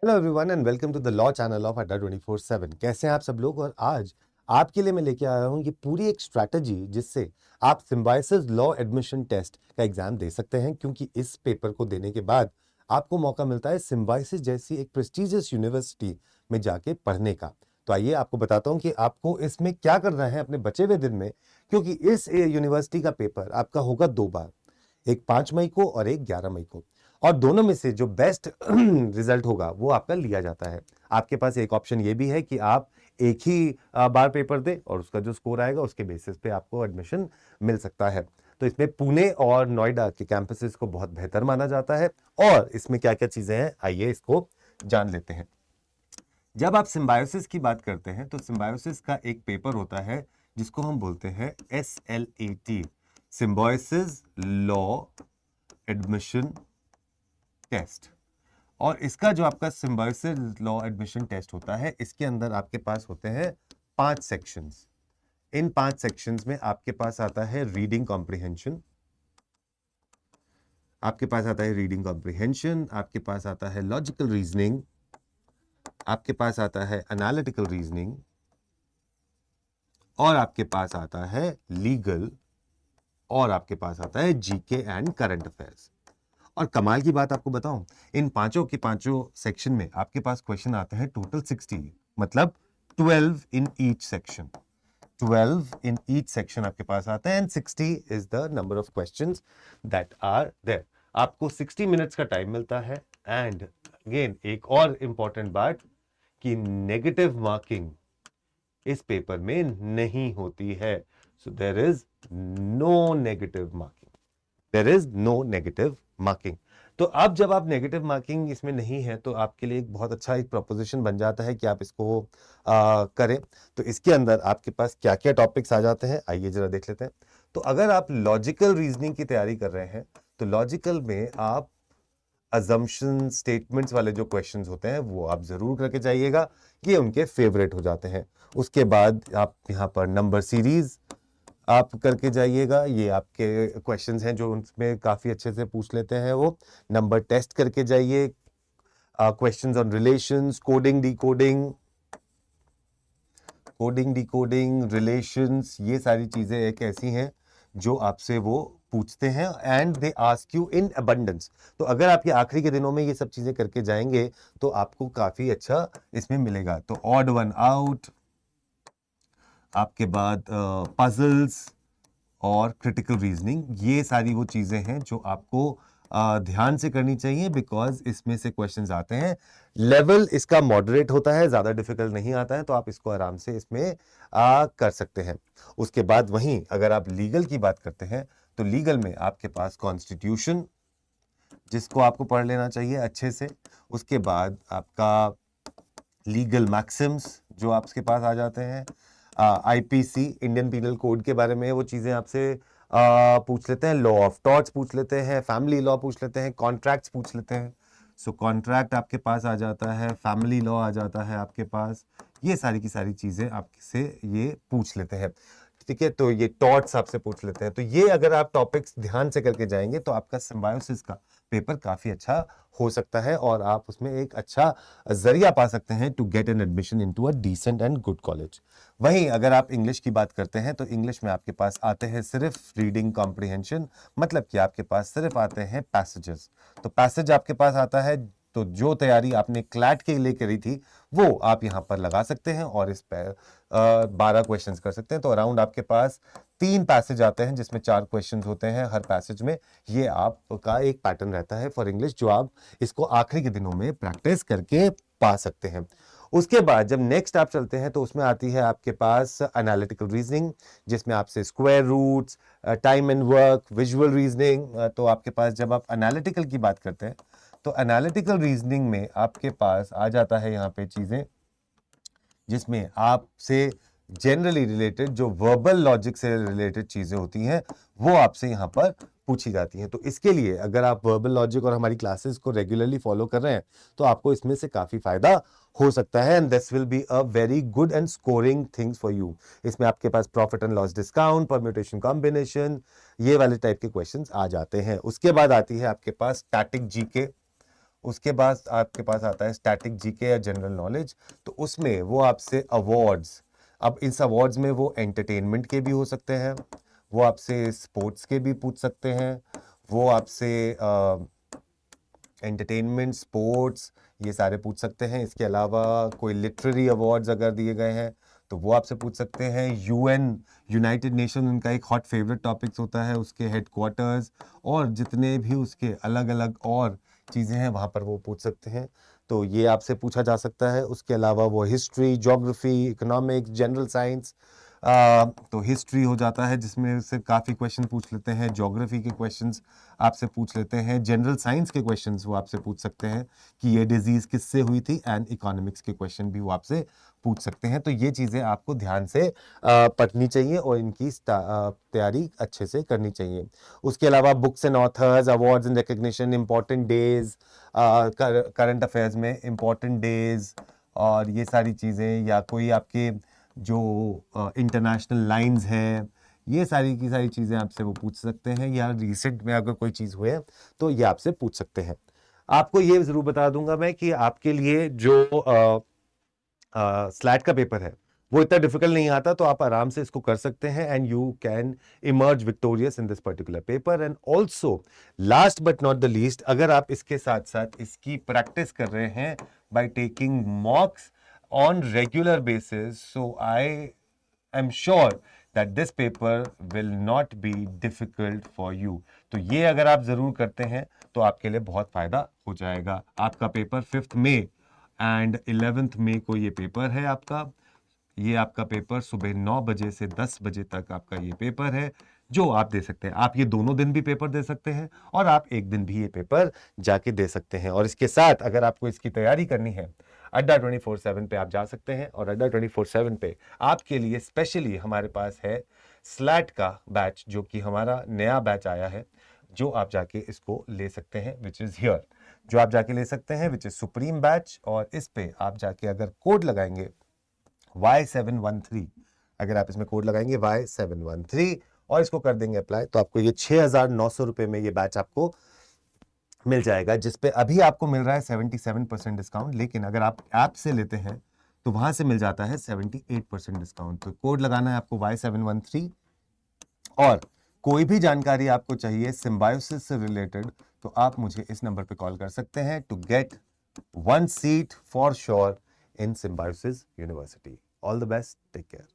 Hello everyone and welcome to the law channel of Adda 24/7। कैसे हैं आप सब लोग। और आज आपके लिए मैं लेके आया हूं ये पूरी एक स्ट्रैटेजी जिससे आप सिम्बायोसिस लॉ एडमिशन टेस्ट का एग्जाम दे सकते हैं, क्योंकि इस पेपर को देने के बाद आपको मौका मिलता है सिम्बायोसिस जैसी एक प्रेस्टिजियस यूनिवर्सिटी में जाके पढ़ने का। तो आइए आपको बताता हूं कि आपको इसमें क्या करना है अपने बचे हुए दिन में, क्योंकि इस यूनिवर्सिटी का पेपर आपका होगा 2 बार, एक 5 मई को और एक 11 मई को। और दोनों में से जो बेस्ट रिजल्ट होगा वो आपका लिया जाता है। आपके पास एक ऑप्शन ये भी है कि आप एक ही बार पेपर दें और उसका जो स्कोर आएगा उसके बेसिस पे आपको एडमिशन मिल सकता है। तो इसमें पुणे और नोएडा के कैंपसेस को बहुत बेहतर माना जाता है। और इसमें क्या क्या चीजें हैं, आइए इसको जान लेते हैं। जब आप सिम्बायोसिस की बात करते हैं तो सिम्बायोसिस का एक पेपर होता है जिसको हम बोलते हैं SLAT, Symbiosis law admission test. और इसका जो आपका सिम्बायोसिस लॉ एडमिशन टेस्ट होता है, इसके अंदर आपके पास होते हैं 5 सेक्शंस। इन 5 सेक्शंस में आपके पास आता है रीडिंग कॉम्प्रिहेंशन, आपके पास आता है रीडिंग कॉम्प्रिहेंशन, आपके पास आता है लॉजिकल रीजनिंग, आपके पास आता है एनालिटिकल रीजनिंग, और आपके पास आता है लीगल, और आपके पास आता है जीके एंड करंट अफेयर्स। और कमाल की बात आपको बताऊं, इन पांचों के पांचों सेक्शन में आपके पास क्वेश्चन आते हैं टोटल 60, मतलब 12 in each section. 12 in each section आपके पास आता है and 60 is the number of questions that are there. आपको 60 मिनट्स का टाइम मिलता है। एंड अगेन एक और इंपॉर्टेंट बात कि नेगेटिव मार्किंग इस पेपर में नहीं होती है। So there is no negative marking, there is no negative marking. तो अब जब आप नेगेटिव मार्किंग इसमें नहीं है तो आपके लिए एक बहुत अच्छा एक प्रोपोजिशन बन जाता है कि आप इसको करें। तो इसके अंदर आपके पास क्या क्या टॉपिक्स आ जाते हैं, आइए जरा देख लेते हैं। तो अगर आप लॉजिकल रीजनिंग की तैयारी कर रहे हैं तो लॉजिकल में आप अजम्पशन स्टेटमेंट्स वाले जो क्वेश्चंस होते हैं वो आप जरूर करके जाइएगा, ये उनके फेवरेट हो जाते हैं। उसके बाद आप यहाँ पर नंबर सीरीज आप करके जाइएगा, ये आपके क्वेश्चंस हैं जो उनमें काफी अच्छे से पूछ लेते हैं। वो नंबर टेस्ट करके जाइए, questions on relations, coding decoding, coding decoding relations, ये सारी चीजें एक ऐसी हैं जो आपसे वो पूछते हैं and they ask you in abundance. तो अगर आप ये आखिरी के दिनों में ये सब चीजें करके जाएंगे तो आपको काफी अच्छा इसमें मिलेगा। तो ऑड वन आउट, आपके बाद पजल्स और क्रिटिकल रीजनिंग, ये सारी वो चीजें हैं जो आपको ध्यान से करनी चाहिए, बिकॉज इसमें से क्वेश्चंस आते हैं। लेवल इसका मॉडरेट होता है, ज्यादा डिफिकल्ट नहीं आता है, तो आप इसको आराम से इसमें कर सकते हैं। उसके बाद वहीं अगर आप लीगल की बात करते हैं तो लीगल में आपके पास कॉन्स्टिट्यूशन, जिसको आपको पढ़ लेना चाहिए अच्छे से। उसके बाद आपका लीगल मैक्सिम्स जो आपके पास आ जाते हैं, आईपीसी इंडियन पीनल कोड के बारे में वो चीजें आपसे पूछ लेते हैं, लॉ ऑफ टॉर्ट्स पूछ लेते हैं, फैमिली लॉ पूछ लेते हैं, कॉन्ट्रैक्ट्स पूछ लेते हैं। सो कॉन्ट्रैक्ट आपके पास आ जाता है, फैमिली लॉ आ जाता है आपके पास, ये सारी की सारी चीजें आपसे ये पूछ लेते हैं। ठीक है, तो ये टॉर्ट्स आपसे पूछ लेते हैं। तो ये अगर आप टॉपिक्स ध्यान से करके जाएंगे तो आपका सिम्बायोसिस का पेपर काफी अच्छा हो सकता है और आप उसमें एक अच्छा जरिया पा सकते हैं to get an admission into a decent and good college. वहीं अगर आप इंग्लिश की बात करते हैं तो इंग्लिश में आपके पास आते हैं सिर्फ रीडिंग कॉम्प्रिहेंशन, मतलब कि आपके पास सिर्फ आते हैं पैसेजेस। तो पैसेज आपके पास आता है, तो जो तैयारी आपने क्लैट के लिए करी थी वो आप यहां पर लगा सकते हैं और इस पर 12 क्वेश्चंस कर सकते हैं। तो अराउंड आपके पास 3 पैसेज आते हैं जिसमें 4 क्वेश्चंस होते हैं हर पैसेज में। ये आपका एक पैटर्न रहता है फॉर इंग्लिश, जो आप इसको आखिरी के दिनों में प्रैक्टिस करके पा सकते हैं। उसके बाद जब नेक्स्ट आप चलते हैं तो उसमें आती है आपके पास एनालिटिकल रीजनिंग, जिसमें आपसे square roots, time and work, visual reasoning. तो आपके पास जब आप एनालिटिकल की बात करते हैं तो एनालिटिकल रीजनिंग में आपके पास आ जाता है यहाँ पे चीजें जिसमें आपसे जनरली रिलेटेड जो वर्बल लॉजिक से रिलेटेड चीजें होती हैं वो आपसे यहाँ पर पूछी जाती हैं। तो इसके लिए अगर आप वर्बल लॉजिक और हमारी क्लासेस को रेगुलरली फॉलो कर रहे हैं तो आपको इसमें से काफी फायदा हो सकता है and this will be a very good and scoring things for you. इसमें आपके पास profit and loss discount, permutation combination, ये वाले टाइप के क्वेश्चंस आ जाते हैं। उसके बाद आती है आपके पास स्टैटिक जीके, उसके बाद आपके पास आता है स्टैटिक जीके या जनरल नॉलेज, तो उसमें वो आपसे अवार्ड्स, अब इस अवार्ड्स में वो एंटरटेनमेंट के भी हो सकते हैं, वो आपसे स्पोर्ट्स के भी पूछ सकते हैं, वो आपसे एंटरटेनमेंट, स्पोर्ट्स, ये सारे पूछ सकते हैं। इसके अलावा कोई लिटरेरी अवार्ड्स अगर दिए गए हैं तो वो आपसे पूछ सकते हैं। यूएन, यूनाइटेड नेशन, उनका एक हॉट फेवरेट टॉपिक्स होता है, उसके हेडक्वार्टर्स और जितने भी उसके अलग अलग और चीज़ें हैं वहाँ पर वो पूछ सकते हैं, तो ये आपसे पूछा जा सकता है। उसके अलावा वो history, geography, economics, general science, तो हिस्ट्री हो जाता है जिसमें से काफ़ी क्वेश्चन पूछ लेते हैं, ज्योग्राफी के क्वेश्चंस आपसे पूछ लेते हैं, जनरल साइंस के क्वेश्चंस वो आपसे पूछ सकते हैं कि ये डिजीज़ किससे हुई थी, एंड इकोनॉमिक्स के क्वेश्चन भी वो आपसे पूछ सकते हैं। तो ये चीज़ें आपको ध्यान से पढ़नी चाहिए और इनकी तैयारी अच्छे से करनी चाहिए। उसके अलावा books and authors, awards and recognition, important days, current affairs में इंपॉर्टेंट डेज और ये सारी चीज़ें, या कोई आपके जो इंटरनेशनल लाइंस हैं, ये सारी की सारी चीज़ें आपसे वो पूछ सकते हैं, या रिसेंट में अगर कोई चीज़ हुए तो ये आपसे पूछ सकते हैं। आपको ये ज़रूर बता दूंगा मैं कि आपके लिए जो स्लैट का पेपर है वो इतना डिफिकल्ट नहीं आता, तो आप आराम से इसको कर सकते हैं and you can emerge victorious in this particular paper. And also last but not the least, अगर आप इसके साथ साथ इसकी प्रैक्टिस कर रहे हैं by taking मॉक्स on regular basis, so I am sure that this paper will not be difficult for you. तो ये अगर आप जरूर करते हैं तो आपके लिए बहुत फायदा हो जाएगा। आपका पेपर 5 मई एंड 11 मई को ये पेपर है आपका। ये आपका पेपर सुबह 9 बजे से 10 बजे तक आपका ये पेपर है जो आप दे सकते हैं। आप ये दोनों दिन भी पेपर दे सकते हैं और आप एक दिन भी ये पेपर जाके दे सकते हैं। और इसके साथ अगर आपको इसकी तैयारी करनी है, अड्डा 24/7 पे आप जा सकते हैं और अड्डा 24/7 पे आपके लिए स्पेशली हमारे पास है स्लैट का बैच, जो कि हमारा नया बैच आया है, जो आप जाके इसको ले सकते हैं, विच इज हियर, जो आप जाके ले सकते हैं, विच इज सुप्रीम बैच। और इस पे आप जाके अगर कोड लगाएंगे Y713, अगर आप इसमें कोड लगाएंगे Y713 और इसको कर देंगे अप्लाई, तो आपको ये 6,900 रुपए में ये बैच आपको मिल जाएगा, जिसपे अभी आपको मिल रहा है 77% डिस्काउंट। लेकिन अगर आप ऐप से लेते हैं तो वहां से मिल जाता है 78% डिस्काउंट। तो कोड लगाना है आपको Y713। और कोई भी जानकारी आपको चाहिए सिम्बायोसिस से रिलेटेड, तो आप मुझे इस नंबर पे कॉल कर सकते हैं to get 1 seat for sure in Symbiosis University. All the best. Take care.